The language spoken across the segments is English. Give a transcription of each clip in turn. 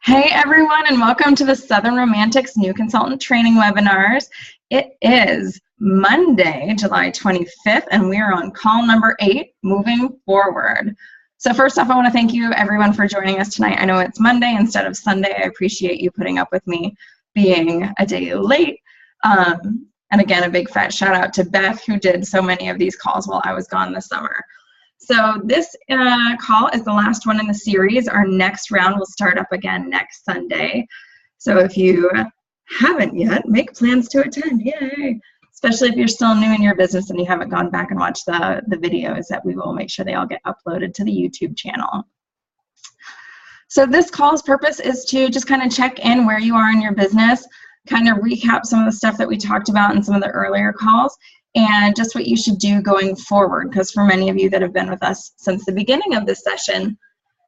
Hey everyone, and welcome to the Southern Romantics New Consultant Training Webinars. It is Monday, July 25th, and we are on call number 8, moving forward. So first off, I want to thank you everyone for joining us tonight. I know it's Monday instead of Sunday. I appreciate you putting up with me being a day late. And again, a big fat shout out to Beth, who did so many of these calls while I was gone this summer. So this call is the last one in the series. Our next round will start up again next Sunday. So if you haven't yet, make plans to attend. Yay! Especially if you're still new in your business and you haven't gone back and watched the videos, that we will make sure they all get uploaded to the YouTube channel. So this call's purpose is to just kind of check in where you are in your business, kind of recap some of the stuff that we talked about in some of the earlier calls, and just what you should do going forward, because for many of you that have been with us since the beginning of this session,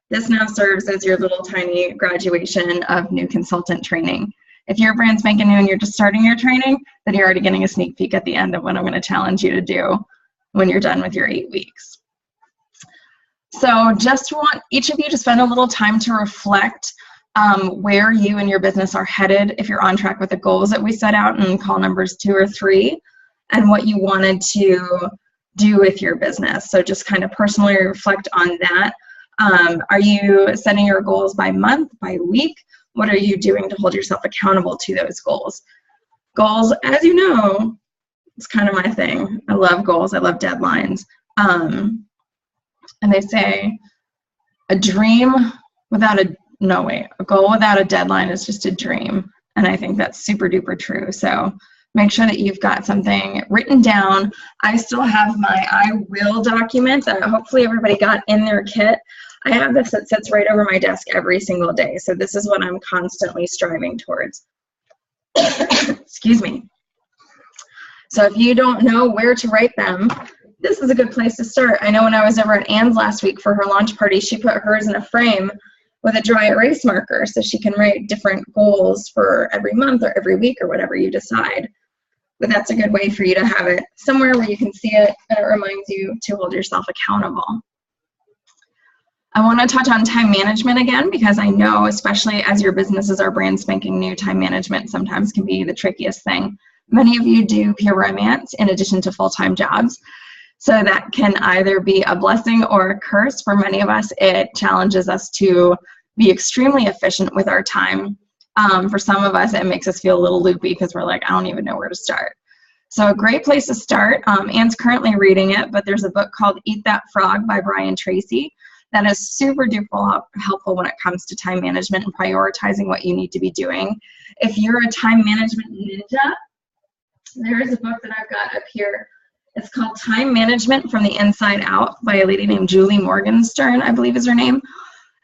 this now serves as your little tiny graduation of new consultant training. If you're brand spanking new and you're just starting your training, then you're already getting a sneak peek at the end of what I'm going to challenge you to do when you're done with your 8 weeks. So just want each of you to spend a little time to reflect where you and your business are headed, if you're on track with the goals that we set out in call numbers 2 or 3, and what you wanted to do with your business. So just kind of personally reflect on that. Are you setting your goals by month, by week? What are you doing to hold yourself accountable to those goals? Goals, as you know, it's kind of my thing. I love goals. I love deadlines. And they say a goal without a deadline is just a dream. And I think that's super duper true. So make sure that you've got something written down. I still have my I will document that hopefully everybody got in their kit. I have this that sits right over my desk every single day. So this is what I'm constantly striving towards. Excuse me. So if you don't know where to write them, this is a good place to start. I know when I was over at Anne's last week for her launch party, she put hers in a frame with a dry erase marker so she can write different goals for every month or every week or whatever you decide. But that's a good way for you to have it somewhere where you can see it and it reminds you to hold yourself accountable. I want to touch on time management again, because I know, especially as your businesses are brand spanking new, time management sometimes can be the trickiest thing. Many of you do peer romance in addition to full-time jobs. So that can either be a blessing or a curse. For many of us, it challenges us to be extremely efficient with our time. For some of us, it makes us feel a little loopy because we're like, I don't even know where to start. So a great place to start, Anne's currently reading it, but there's a book called Eat That Frog by Brian Tracy that is super duper helpful when it comes to time management and prioritizing what you need to be doing. If you're a time management ninja, there is a book that I've got up here. It's called Time Management from the Inside Out by a lady named Julie Morgenstern, I believe is her name.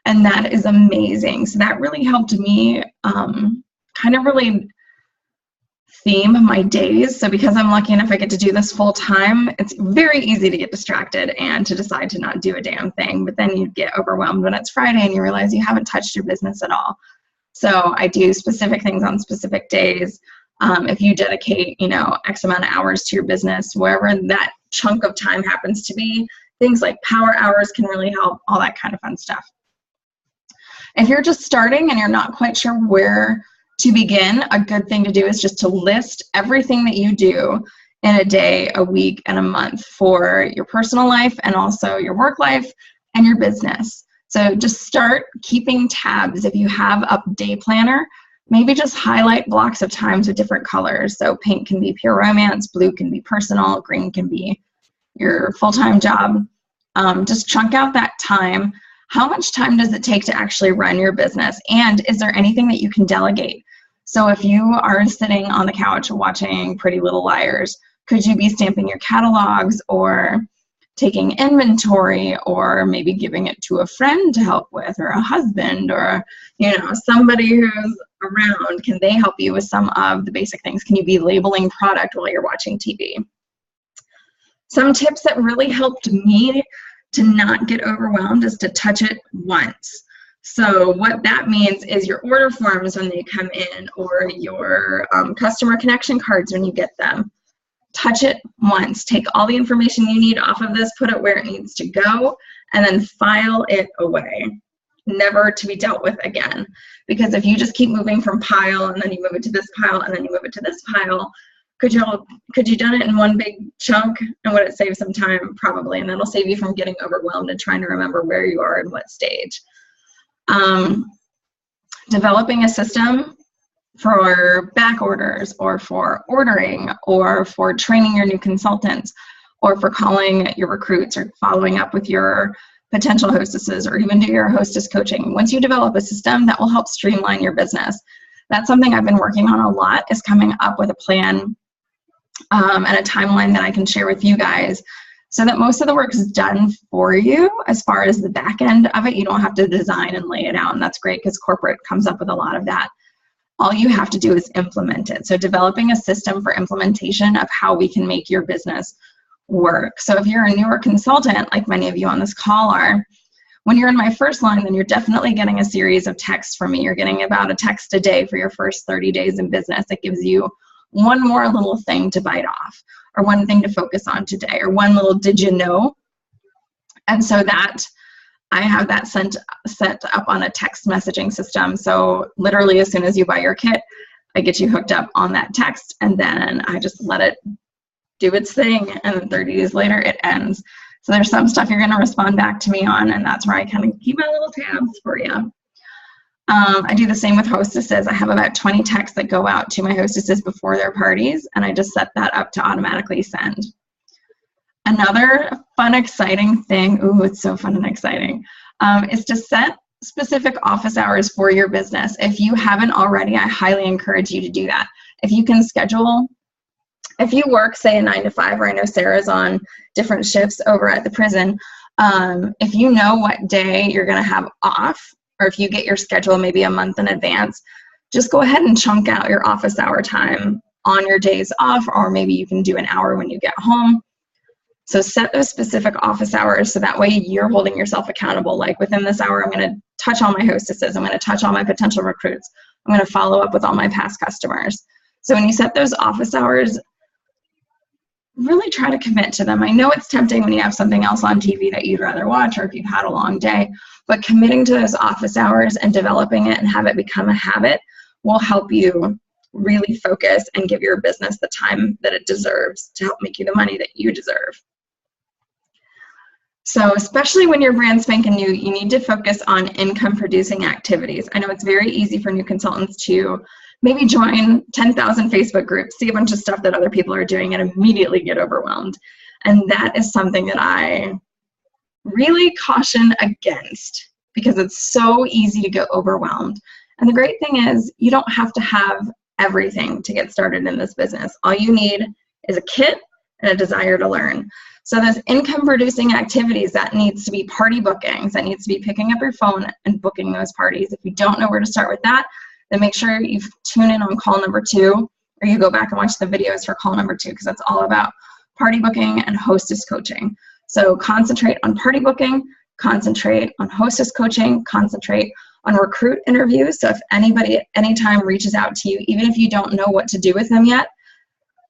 And that is amazing. So that really helped me kind of really theme my days. So because I'm lucky enough I get to do this full time, it's very easy to get distracted and to decide to not do a damn thing. But then you get overwhelmed when it's Friday and you realize you haven't touched your business at all. So I do specific things on specific days. If you dedicate, X amount of hours to your business, wherever that chunk of time happens to be, things like power hours can really help, all that kind of fun stuff. If you're just starting and you're not quite sure where to begin, a good thing to do is just to list everything that you do in a day, a week, and a month for your personal life and also your work life and your business. So just start keeping tabs. If you have a day planner, maybe just highlight blocks of times with different colors. So pink can be pure romance, blue can be personal, green can be your full-time job. Just chunk out that time. How much time does it take to actually run your business? And is there anything that you can delegate? So if you are sitting on the couch watching Pretty Little Liars, could you be stamping your catalogs or taking inventory or maybe giving it to a friend to help with, or a husband, or somebody who's around? Can they help you with some of the basic things? Can you be labeling product while you're watching TV? Some tips that really helped me to not get overwhelmed is to touch it once. So what that means is your order forms when they come in, or your customer connection cards when you get them. Touch it once. Take all the information you need off of this, put it where it needs to go, and then file it away. never to be dealt with again. Because if you just keep moving from pile and then you move it to this pile and then you move it to this pile, could you done it in one big chunk, and would it save some time? Probably, and that'll save you from getting overwhelmed and trying to remember where you are and what stage. Developing a system for back orders, or for ordering, or for training your new consultants, or for calling your recruits, or following up with your potential hostesses, or even do your hostess coaching. Once you develop a system, that will help streamline your business. That's something I've been working on a lot, is coming up with a plan and a timeline that I can share with you guys, so that most of the work is done for you. As far as the back end of it, you don't have to design and lay it out, and that's great because corporate comes up with a lot of that. All you have to do is implement it. So developing a system for implementation of how we can make your business work. So if you're a newer consultant, like many of you on this call are, when you're in my first line, then you're definitely getting a series of texts from me. You're getting about a text a day for your first 30 days in business. That gives you one more little thing to bite off, or one thing to focus on today, or one little did you know. And so that I have that set up on a text messaging system. So literally as soon as you buy your kit, I get you hooked up on that text, and then I just let it do its thing, and then 30 days later it ends. So there's some stuff you're going to respond back to me on, and that's where I kind of keep my little tabs for you. I do the same with hostesses. I have about 20 texts that go out to my hostesses before their parties, and I just set that up to automatically send. Another fun, exciting thing, ooh, it's so fun and exciting, is to set specific office hours for your business. If you haven't already, I highly encourage you to do that. If you can schedule, if you work, say, a 9 to 5, or I know Sarah's on different shifts over at the prison, if you know what day you're going to have off, or if you get your schedule maybe a month in advance, just go ahead and chunk out your office hour time on your days off, or maybe you can do an hour when you get home. So set those specific office hours so that way you're holding yourself accountable. Like, within this hour, I'm going to touch all my hostesses. I'm going to touch all my potential recruits. I'm going to follow up with all my past customers. So when you set those office hours, really try to commit to them. I know it's tempting when you have something else on TV that you'd rather watch, or if you've had a long day, but committing to those office hours and developing it and have it become a habit will help you really focus and give your business the time that it deserves to help make you the money that you deserve. So especially when you're brand spanking new, you need to focus on income producing activities. I know it's very easy for new consultants to maybe join 10,000 Facebook groups, see a bunch of stuff that other people are doing, and immediately get overwhelmed. And that is something that I really caution against, because it's so easy to get overwhelmed. And the great thing is, you don't have to have everything to get started in this business. All you need is a kit and a desire to learn. So those income producing activities, that needs to be party bookings, that needs to be picking up your phone and booking those parties. If you don't know where to start with that, then make sure you tune in on call number 2, or you go back and watch the videos for call number 2, because that's all about party booking and hostess coaching. So concentrate on party booking, concentrate on hostess coaching, concentrate on recruit interviews. So if anybody at any time reaches out to you, even if you don't know what to do with them yet,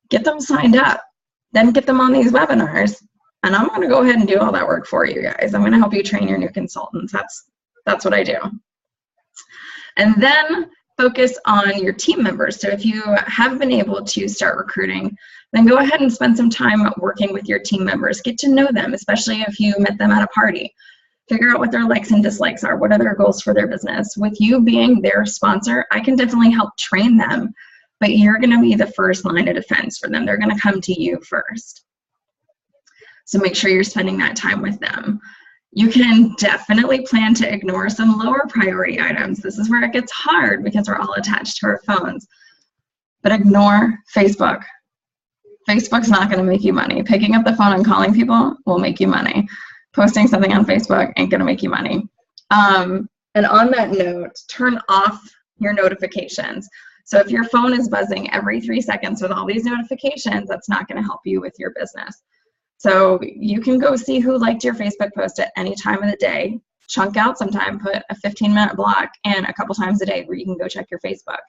get them signed up, then get them on these webinars. And I'm going to go ahead and do all that work for you guys. I'm going to help you train your new consultants. That's what I do. And then focus on your team members. So if you have been able to start recruiting, then go ahead and spend some time working with your team members. Get to know them, especially if you met them at a party. Figure out what their likes and dislikes are. What are their goals for their business? With you being their sponsor, I can definitely help train them, but you're going to be the first line of defense for them. They're going to come to you first. So make sure you're spending that time with them. You can definitely plan to ignore some lower priority items. This is where it gets hard because we're all attached to our phones. But ignore Facebook. Facebook's not going to make you money. Picking up the phone and calling people will make you money. Posting something on Facebook ain't going to make you money. And on that note, turn off your notifications. So if your phone is buzzing every 3 seconds with all these notifications, that's not going to help you with your business. So you can go see who liked your Facebook post at any time of the day. Chunk out some time, put a 15-minute block in a couple times a day where you can go check your Facebook.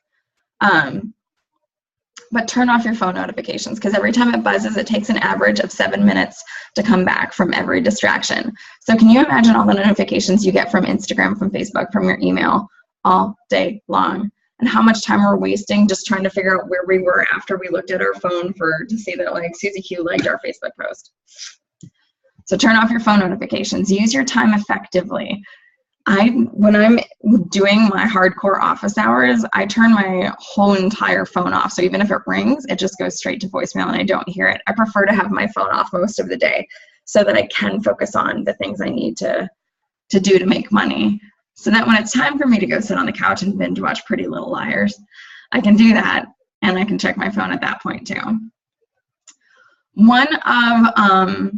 But turn off your phone notifications, because every time it buzzes, it takes an average of 7 minutes to come back from every distraction. So can you imagine all the notifications you get from Instagram, from Facebook, from your email all day long? And how much time we're wasting just trying to figure out where we were after we looked at our phone to see that like Susie Q liked our Facebook post. So turn off your phone notifications. Use your time effectively. When I'm doing my hardcore office hours, I turn my whole entire phone off. So even if it rings, it just goes straight to voicemail and I don't hear it. I prefer to have my phone off most of the day so that I can focus on the things I need to do to make money. So that when it's time for me to go sit on the couch and binge watch Pretty Little Liars, I can do that and I can check my phone at that point too. One of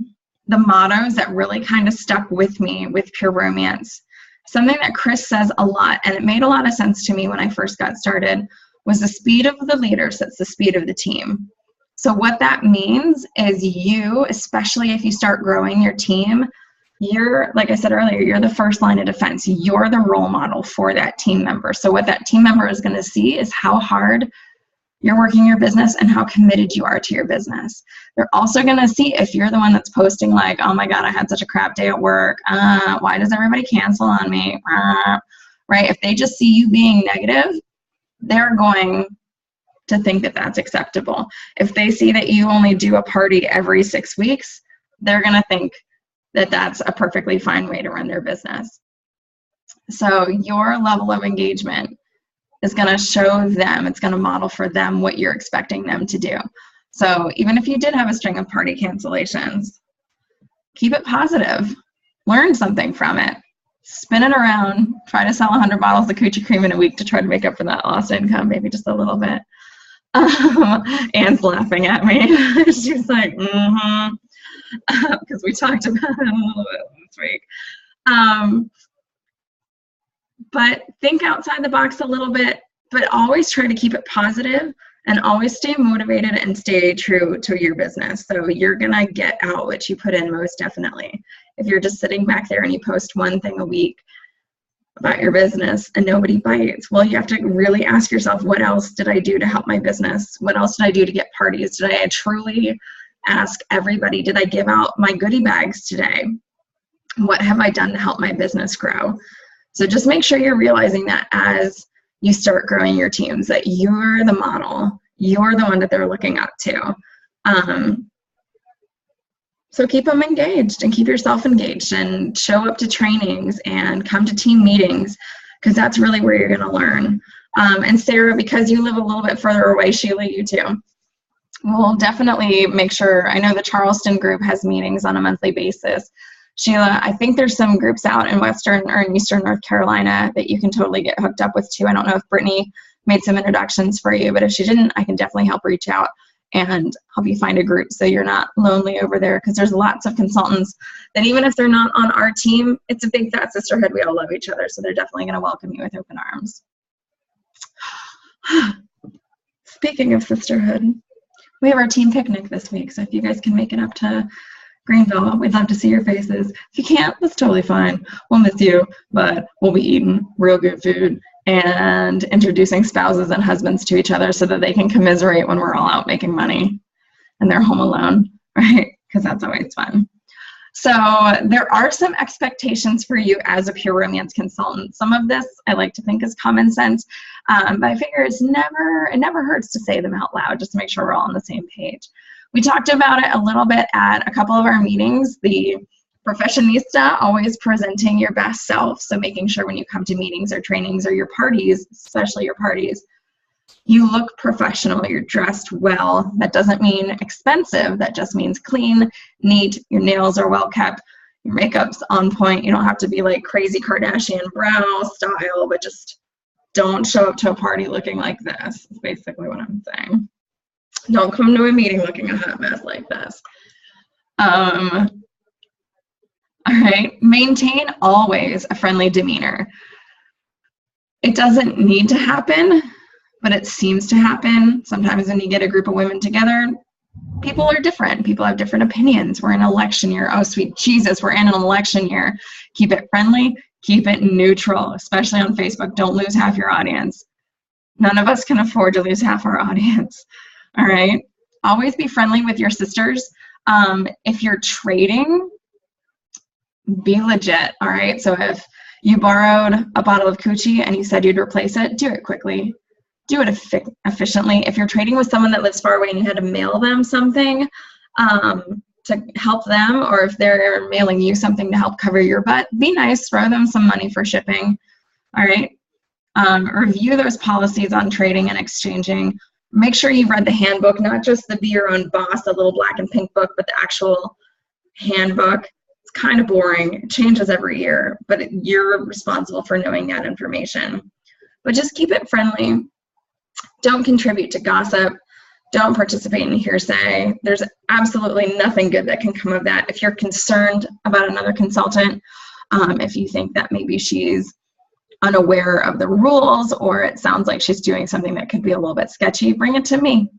the mottos that really kind of stuck with me with Pure Romance, something that Chris says a lot, and it made a lot of sense to me when I first got started, was the speed of the leader sets the speed of the team. So what that means is you, especially if you start growing your team, you're, like I said earlier, you're the first line of defense. You're the role model for that team member. So what that team member is going to see is how hard you're working your business and how committed you are to your business. They're also going to see if you're the one that's posting like, oh my God, I had such a crap day at work. Why does everybody cancel on me? Right? If they just see you being negative, they're going to think that that's acceptable. If they see that you only do a party every 6 weeks, they're going to think that that's a perfectly fine way to run their business. So your level of engagement is going to show them, it's going to model for them what you're expecting them to do. So even if you did have a string of party cancellations, keep it positive. Learn something from it. Spin it around. Try to sell 100 bottles of coochie cream in a week to try to make up for that lost income, maybe just a little bit. Anne's laughing at me. She's like, because we talked about it a little bit this week. But think outside the box a little bit, but always try to keep it positive and always stay motivated and stay true to your business. So you're going to get out what you put in, most definitely. If you're just sitting back there and you post one thing a week about your business and nobody bites, well, you have to really ask yourself, what else did I do to help my business? What else did I do to get parties? Did I truly ask everybody? Did I give out my goodie bags today? What have I done to help my business grow? So just make sure you're realizing that as you start growing your teams, that you're the model, you're the one that they're looking up to. So keep them engaged and keep yourself engaged and show up to trainings and come to team meetings, because that's really where you're going to learn. And Sarah, because you live a little bit further away, Sheila, you too. We'll definitely make sure, I know the Charleston group has meetings on a monthly basis. Sheila, I think there's some groups out in Western or in Eastern North Carolina that you can totally get hooked up with too. I don't know if Brittany made some introductions for you, but if she didn't, I can definitely help reach out and help you find a group so you're not lonely over there, because there's lots of consultants that even if they're not on our team, it's a big fat sisterhood. We all love each other, so they're definitely going to welcome you with open arms. Speaking of sisterhood, we have our team picnic this week, so if you guys can make it up to Greenville, we'd love to see your faces. If you can't, that's totally fine. We'll miss you, but we'll be eating real good food and introducing spouses and husbands to each other so that they can commiserate when we're all out making money and they're home alone, right? Because that's always fun. So there are some expectations for you as a Pure Romance consultant. Some of this I like to think is common sense, but I figure it never hurts to say them out loud just to make sure we're all on the same page. We talked about it a little bit at a couple of our meetings, the professionista, always presenting your best self. So making sure when you come to meetings or trainings or your parties, especially your parties, you look professional, you're dressed well. That doesn't mean expensive, that just means clean, neat, your nails are well kept, your makeup's on point. You don't have to be like crazy Kardashian brow style, but just don't show up to a party looking like this, is basically what I'm saying. Don't come to a meeting looking a hot mess like this. All right, maintain always a friendly demeanor. It doesn't need to happen, but it seems to happen. Sometimes when you get a group of women together, people are different. People have different opinions. We're in an election year. Oh, sweet Jesus, we're in an election year. Keep it friendly, keep it neutral, especially on Facebook. Don't lose half your audience. None of us can afford to lose half our audience. All right. Always be friendly with your sisters. If you're trading, be legit. All right. So if you borrowed a bottle of Coochie and you said you'd replace it, do it quickly. Do it efficiently. If you're trading with someone that lives far away and you had to mail them something to help them, or if they're mailing you something to help cover your butt, be nice. Throw them some money for shipping. All right. Review those policies on trading and exchanging. Make sure you've read the handbook, not just the Be Your Own Boss, the little black and pink book, but the actual handbook. It's kind of boring. It changes every year, but you're responsible for knowing that information. But just keep it friendly. Don't contribute to gossip. Don't participate in hearsay. There's absolutely nothing good that can come of that. If you're concerned about another consultant, if you think that maybe she's unaware of the rules, or it sounds like she's doing something that could be a little bit sketchy, bring it to me.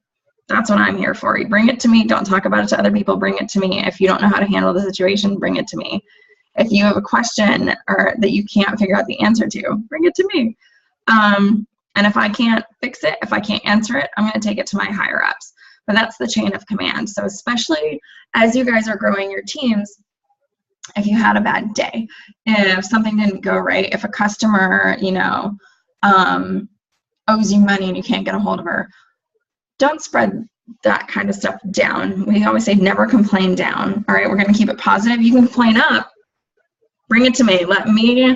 That's what I'm here for. You bring it to me. Don't talk about it to other people. Bring it to me. If you don't know how to handle the situation, bring it to me. If you have a question or that you can't figure out the answer to, bring it to me. And if I can't fix it, if I can't answer it, I'm going to take it to my higher ups. But that's the chain of command. So especially as you guys are growing your teams, if you had a bad day, if something didn't go right, if a customer, owes you money and you can't get a hold of her, don't spread that kind of stuff down. We always say never complain down. All right, we're going to keep it positive. You can complain up. Bring it to me. Let me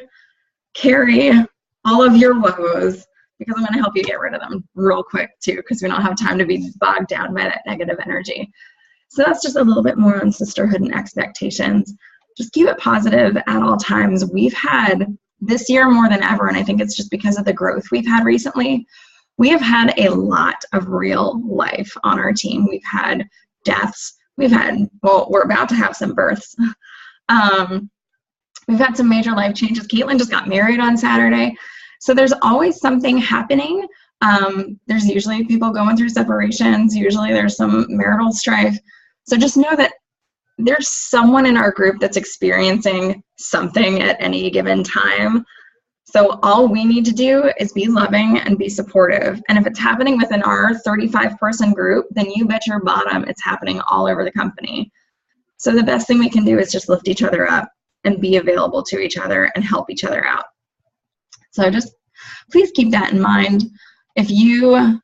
carry all of your woes, because I'm going to help you get rid of them real quick too, because we don't have time to be bogged down by that negative energy. So that's just a little bit more on sisterhood and expectations. Just keep it positive at all times. We've had this year more than ever, and I think it's just because of the growth we've had recently, we have had a lot of real life on our team. We've had deaths. We've had, well, we're about to have some births. We've had some major life changes. Caitlin just got married on Saturday. So there's always something happening. There's usually people going through separations. Usually there's some marital strife. So just know that there's someone in our group that's experiencing something at any given time. So all we need to do is be loving and be supportive. And if it's happening within our 35-person group, then you bet your bottom it's happening all over the company. So the best thing we can do is just lift each other up and be available to each other and help each other out. So just please keep that in mind. If you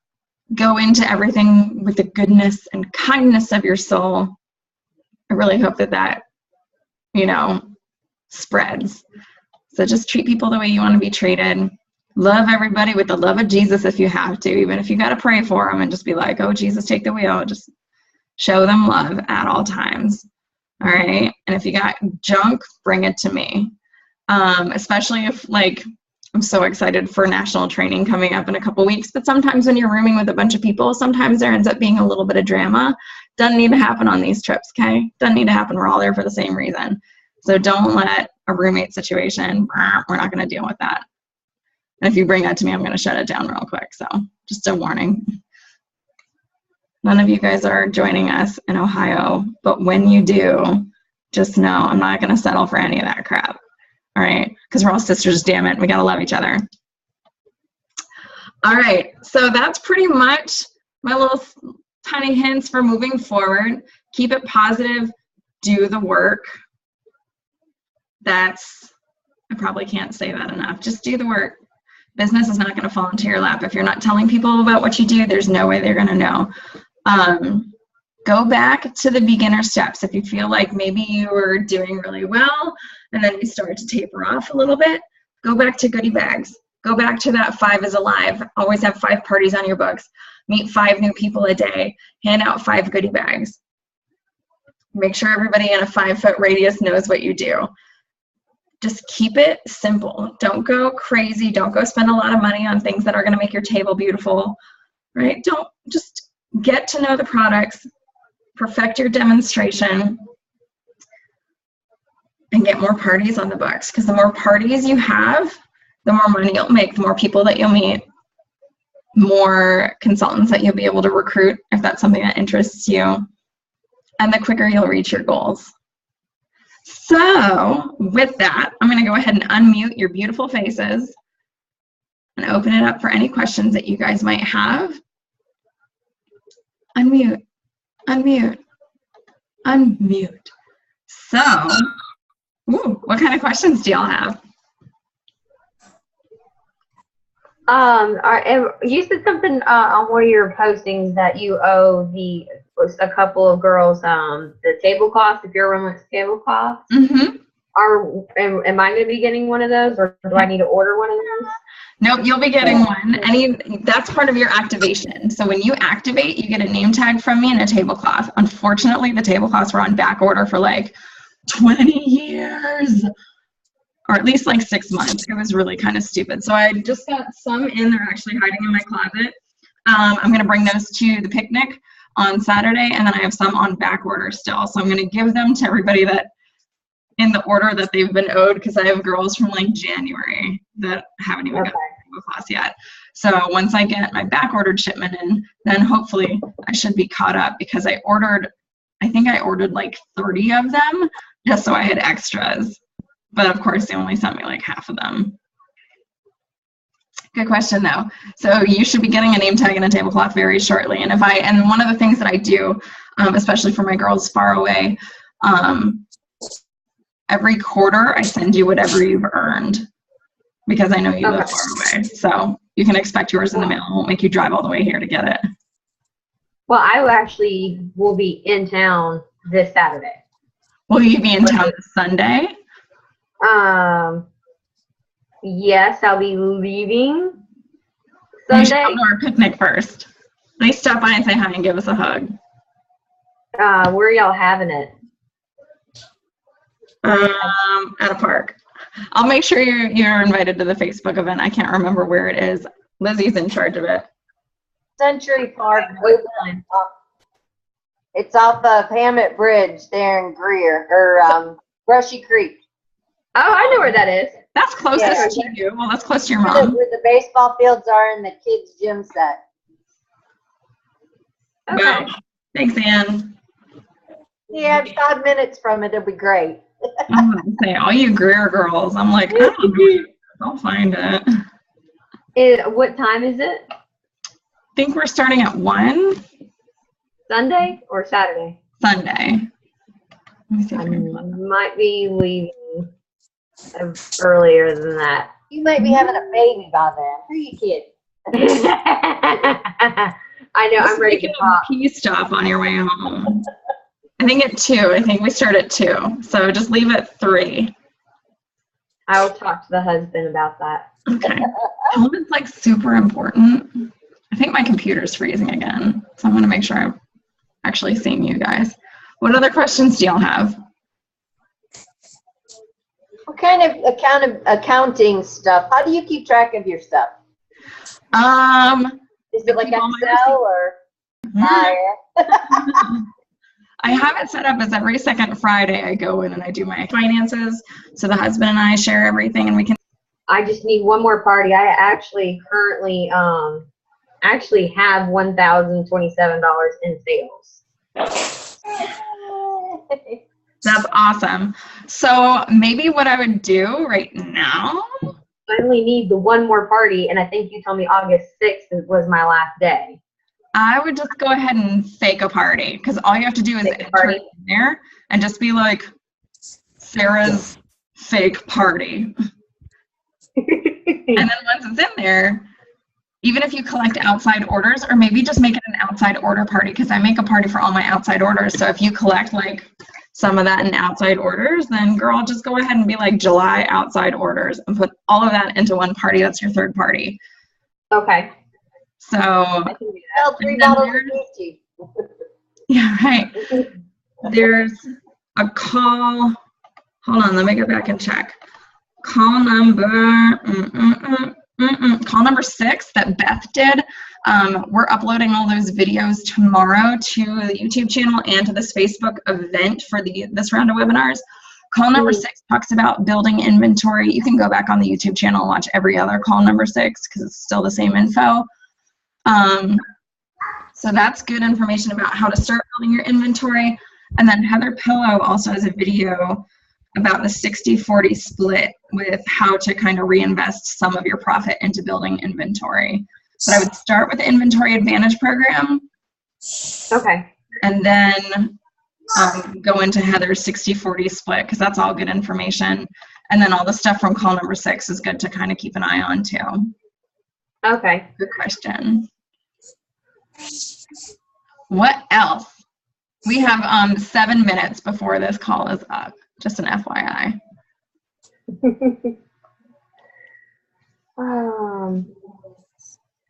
go into everything with the goodness and kindness of your soul, I really hope that spreads. So just treat people the way you want to be treated. Love everybody with the love of Jesus if you have to, even if you got to pray for them and just be like, oh, Jesus, take the wheel. Just show them love at all times. All right. And if you got junk, bring it to me. Especially if, I'm so excited for national training coming up in a couple weeks, but sometimes when you're rooming with a bunch of people, sometimes there ends up being a little bit of drama. Doesn't need to happen on these trips, okay? Doesn't need to happen. We're all there for the same reason. So don't let a roommate situation, we're not going to deal with that. And if you bring that to me, I'm going to shut it down real quick. So just a warning. None of you guys are joining us in Ohio, but when you do, just know I'm not going to settle for any of that crap. All right, because we're all sisters, damn it. We got to love each other. All right, so that's pretty much my little tiny hints for moving forward. Keep it positive. Do the work. I probably can't say that enough. Just do the work. Business is not going to fall into your lap. If you're not telling people about what you do, there's no way they're going to know. Go back to the beginner steps. If you feel like maybe you were doing really well and then you start to taper off a little bit, go back to goodie bags. Go back to that 5 is alive. Always have 5 parties on your books. Meet 5 new people a day. Hand out 5 goodie bags. Make sure everybody in a 5-foot radius knows what you do. Just keep it simple. Don't go crazy. Don't go spend a lot of money on things that are going to make your table beautiful, right? Don't just get to know the products, perfect your demonstration, and get more parties on the books. Because the more parties you have, the more money you'll make, the more people that you'll meet, more consultants that you'll be able to recruit if that's something that interests you, and the quicker you'll reach your goals. So with that, I'm going to go ahead and unmute your beautiful faces and open it up for any questions that you guys might have. Unmute. Unmute. Unmute. So, what kind of questions do y'all have? You said something on one of your postings that you owe a couple of girls the tablecloths, if you're running tablecloths. Mm-hmm. Am I going to be getting one of those, or do I need to order one of those? Nope, you'll be getting one. That's part of your activation. So when you activate, you get a name tag from me and a tablecloth. Unfortunately, the tablecloths were on back order for like 20 years. Or at least like 6 months. It was really kind of stupid. So I just got some in. They're actually hiding in my closet. I'm going to bring those to the picnic on Saturday, and then I have some on back order still. So I'm going to give them to everybody that in the order that they've been owed, because I have girls from like January that haven't even got the class yet. So once I get my back ordered shipment in, then hopefully I should be caught up, because I think I ordered like 30 of them just so I had extras. But of course, they only sent me like half of them. Good question, though. So you should be getting a name tag and a tablecloth very shortly. And one of the things that I do, especially for my girls far away, every quarter I send you whatever you've earned, because I know you live far away. So you can expect yours in the mail. It won't make you drive all the way here to get it. Well, I will be in town this Saturday. Will you be in town this Sunday? Yes, I'll be leaving Sunday. You should Sunday. come to our picnic first. Please stop by and say hi and give us a hug. Where are y'all having it? At a park. I'll make sure you're invited to the Facebook event. I can't remember where it is. Lizzie's in charge of it. Century Park. It's off of Hammett Bridge there in Greer, or Brushy Creek. Oh, I know where that is. That's closest to you. Well, that's close to your mom. Where the baseball fields are and the kids' gym set. Okay. Wow. Thanks, Ann. Yeah, 5 minutes from it, it'll be great. I was going to say, all you Greer girls, I'm like, I don't know. I'll find it. What time is it? I think we're starting at 1. Sunday or Saturday? Sunday. Let me see if I I can find it. might be leaving earlier than that. You might be having a baby by then. Who are you kidding? I know, Just I'm ready make to it pop. a pee stop on your way home. I think at 2. I think we start at 2. So just leave at 3. I will talk to the husband about that. Okay. Tell him it's like super important. I think my computer's freezing again. So I'm going to make sure I'm actually seeing you guys. What other questions do y'all have? What kind of accounting stuff? How do you keep track of your stuff? Is it like Excel or? I have it set up as every second Friday I go in and I do my finances. So the husband and I share everything, and we can. I just need one more party. I actually currently have $1,027 in sales. That's awesome. So maybe what I would do right now. I only need the one more party, and I think you told me August 6th was my last day. I would just go ahead and fake a party, because all you have to do is enter it in there and just be like, Sarah's fake party. And then once it's in there, even if you collect outside orders, or maybe just make it an outside order party, because I make a party for all my outside orders. So if you collect like some of that in outside orders, then girl, just go ahead and be like July outside orders and put all of that into one party. That's your third party. Okay. So Sell 3 bottles of whiskey. yeah, right. There's a call. Hold on, let me go back and check. Call number call number 6 that Beth did. We're uploading all those videos tomorrow to the YouTube channel and to this Facebook event for this round of webinars. Call number 6 talks about building inventory. You can go back on the YouTube channel and watch every other call number 6 because it's still the same info. So that's good information about how to start building your inventory. And then Heather Pillow also has a video about the 60-40 split with how to kind of reinvest some of your profit into building inventory. But I would start with the Inventory Advantage program, Okay. And then go into Heather's 60-40 split, because that's all good information. And then all the stuff from call number 6 is good to kind of keep an eye on too. Okay. Good question. What else? We have 7 minutes before this call is up. Just an FYI.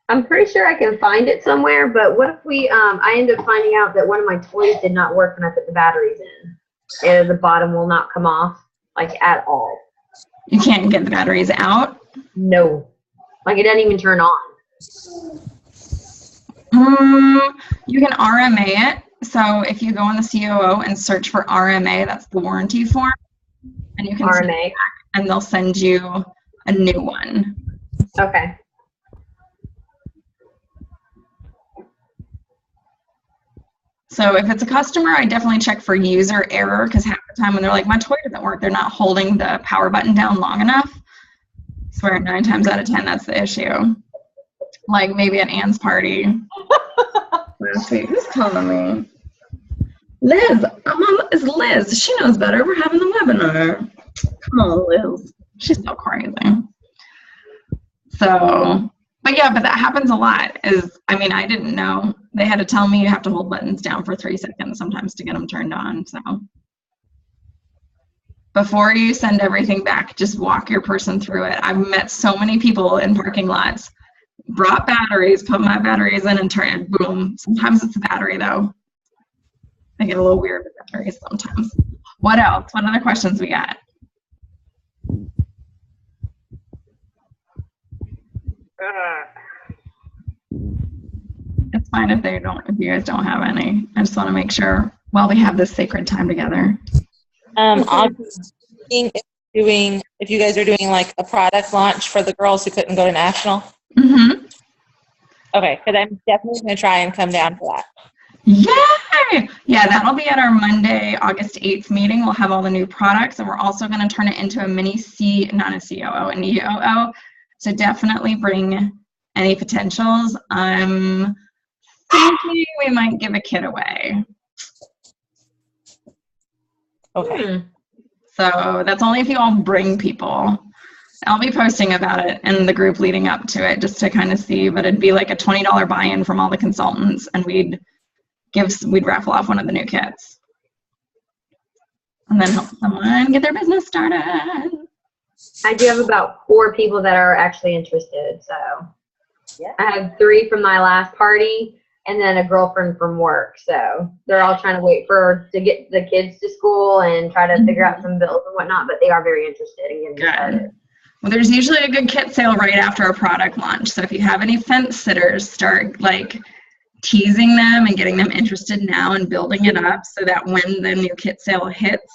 I'm pretty sure I can find it somewhere, but what if we, I end up finding out that one of my toys did not work when I put the batteries in. And the bottom will not come off, like, at all. You can't get the batteries out? No. Like, it doesn't even turn on. You can RMA it. So if you go on the COO and search for RMA, that's the warranty form, and you can send it RMA. back, and they'll send you a new one. Okay. So if it's a customer, I definitely check for user error, because half the time when they're like, my toy doesn't work, they're not holding the power button down long enough. I swear 9 times out of 10, that's the issue. Like maybe at Anne's party. Last week. Who's calling me? Liz. It's Liz. She knows better. We're having the webinar. Come on, Liz. She's so crazy. So, but yeah, but that happens a lot. I didn't know. They had to tell me you have to hold buttons down for 3 seconds sometimes to get them turned on. So before you send everything back, just walk your person through it. I've met so many people in parking lots, brought batteries, put my batteries in and turn it, boom. Sometimes it's the battery though. I get a little weird with batteries sometimes. What else? What other questions we got? It's fine if you guys don't have any. I just want to make sure while we have this sacred time together. I'll be thinking if you guys are doing like a product launch for the girls who couldn't go to national. Mm-hmm. Okay, because I'm definitely going to try and come down for that. Yay! Yeah, that'll be at our Monday, August 8th meeting. We'll have all the new products, and we're also going to turn it into a mini not a COO, an EOO. So definitely bring any potentials. I'm thinking we might give a kit away. Okay. So that's only if you all bring people. I'll be posting about it in the group leading up to it just to kind of see, but it'd be like a $20 buy-in from all the consultants, and we'd raffle off one of the new kits. And then help someone get their business started. I do have about 4 people that are actually interested, so. Yeah. I have 3 from my last party, and then a girlfriend from work. So they're all trying to wait to get the kids to school and try to figure out some bills and whatnot, but they are very interested in getting started. Well, there's usually a good kit sale right after a product launch. So if you have any fence sitters, start like teasing them and getting them interested now and building it up so that when the new kit sale hits,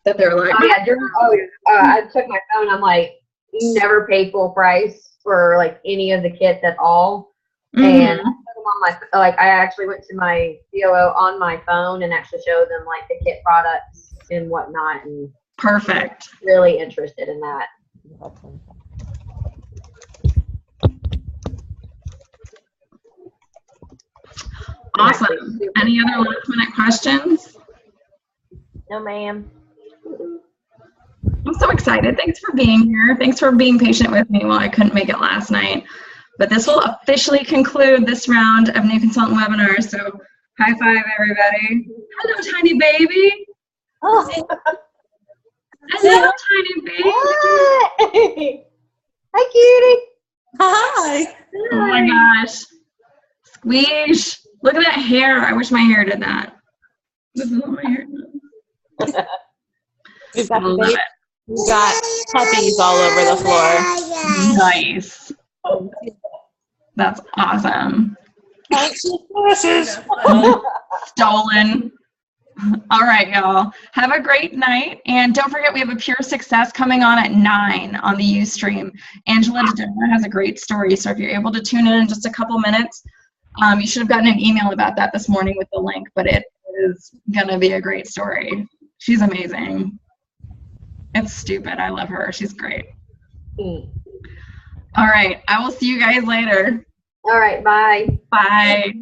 that they're like, Oh yeah, I took my phone. I'm like, you never pay full price for like any of the kits at all. And I put them on I actually went to my COO on my phone and actually showed them like the kit products and whatnot, and perfect. really interested in that. Awesome. Any other last minute questions? No, ma'am. I'm so excited. Thanks for being here. Thanks for being patient with me while I couldn't make it last night. But this will officially conclude this round of New Consultant webinars. So high five, everybody. Hello, tiny baby. Oh. Hello, tiny baby. Hi. Hi, cutie. Hi. Oh my gosh. Squeeze. Look at that hair. I wish my hair did that. This is what my hair does. We've I got, love it. we've got puppies all over the floor. Nice. That's awesome. Stolen. All right, y'all. Have a great night. And don't forget, we have a Pure Success coming on at 9 on the Ustream. Angela DeDona has a great story. So if you're able to tune in just a couple minutes, you should have gotten an email about that this morning with the link, but it is going to be a great story. She's amazing. It's stupid. I love her. She's great. All right. I will see you guys later. All right, bye. Bye.